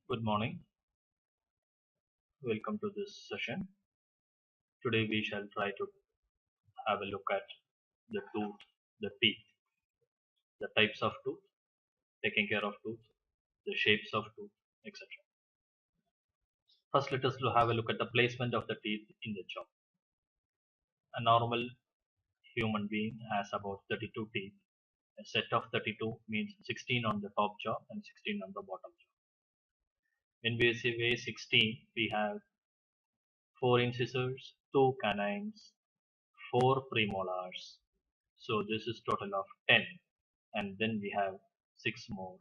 Good morning. Welcome to this session. Today we shall try to have a look at the tooth, the teeth, the types of tooth, taking care of tooth, the shapes of tooth, etc. First, let us have a look at the placement of the teeth in the jaw. A normal human being has about 32 teeth. A set of 32 means 16 on the top jaw and 16 on the bottom jaw. When we say 16, we have 4 incisors, 2 canines, 4 premolars. So this is total of 10, and then we have 6 more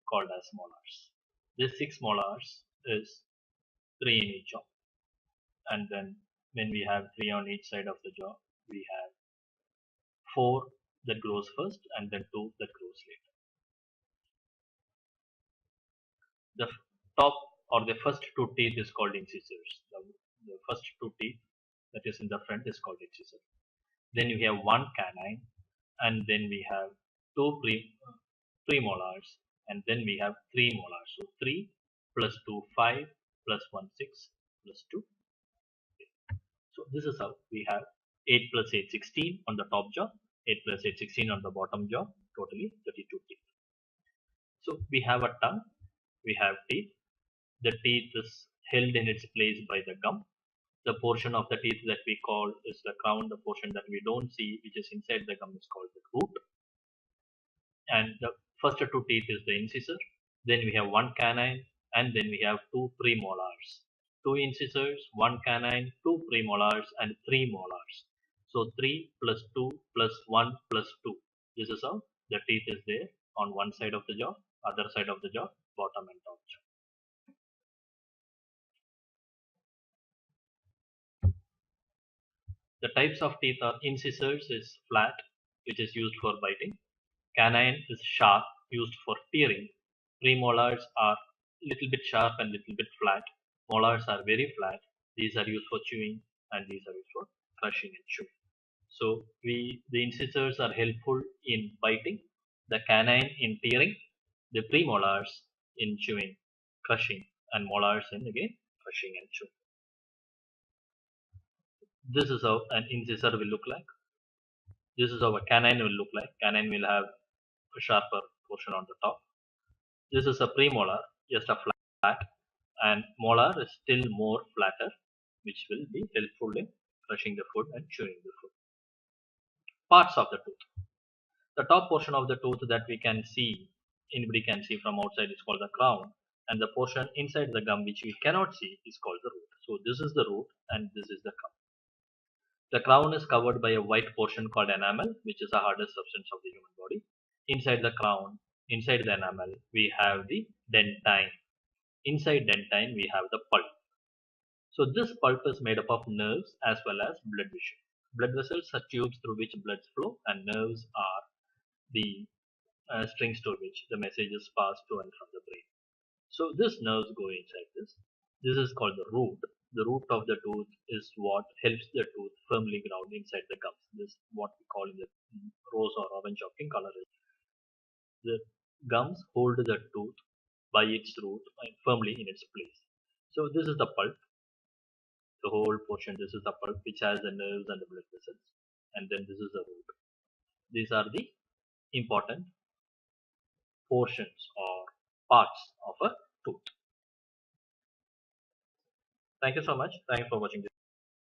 called as molars. This 6 molars is 3 in each jaw, and then when we have 3 on each side of the jaw, we have 4 that grows first and then 2 that grows later. The top or the first 2 teeth is called incisors. The first 2 teeth that is in the front is called incisor. Then we have 1 canine, and then we have 2 premolars, and then we have 3 molars. So 3 plus 2 5 plus 1 6 plus 2 8. So this is how we have 8 plus 8 16 on the top jaw, 8 plus 8 16 on the bottom jaw, totally 32 teeth. So we have a tongue, we have teeth. The teeth is held in its place by the gum. The portion of the teeth that we call is the crown. The portion that we don't see, which is inside the gum, is called the root. And the first 2 teeth is the incisor. Then we have 1 canine, and then we have 2 premolars. 2 incisors, 1 canine, 2 premolars, and 3 molars. So 3 plus 2 plus 1 plus 2. This is how the teeth is there on one side of the jaw, other side of the jaw, bottom and top jaw. The types of teeth are incisors is flat, which is used for biting. Canine is sharp, used for tearing. Premolars are little bit sharp and little bit flat. Molars are very flat. These are used for chewing, and these are used for crushing and chewing. So the incisors are helpful in biting, the canine in tearing, the premolars in chewing, crushing, and molars in again crushing and chewing. This is how an incisor will look like. This is how a canine will look like. Canine will have a sharper portion on the top. This is a premolar, just a flat, and molar is still more flatter, which will be helpful in crushing the food and chewing the food. Parts of the tooth. The top portion of the tooth that we can see, anybody can see from outside, is called the crown, and the portion inside the gum which we cannot see is called the root. So this is the root and this is the crown. The crown is covered by a white portion called enamel, which is the hardest substance of the human body. Inside the crown, inside the enamel, we have the dentine. Inside dentine, we have the pulp. So this pulp is made up of nerves as well as blood vessels. Blood vessels are tubes through which blood flow, and nerves are the strings to which the message is passed to and from the brain. So these nerves go inside this. This is called the root. The root of the tooth is what helps the tooth firmly ground inside the gums. This is what we call in the rose or orange of in color. The gums hold the tooth by its root and firmly in its place. So this is the pulp. The whole portion, this is the pulp which has the nerves and the blood vessels, and then this is the root. These are the important portions or parts of a tooth. Thank you so much. Thanks for watching this.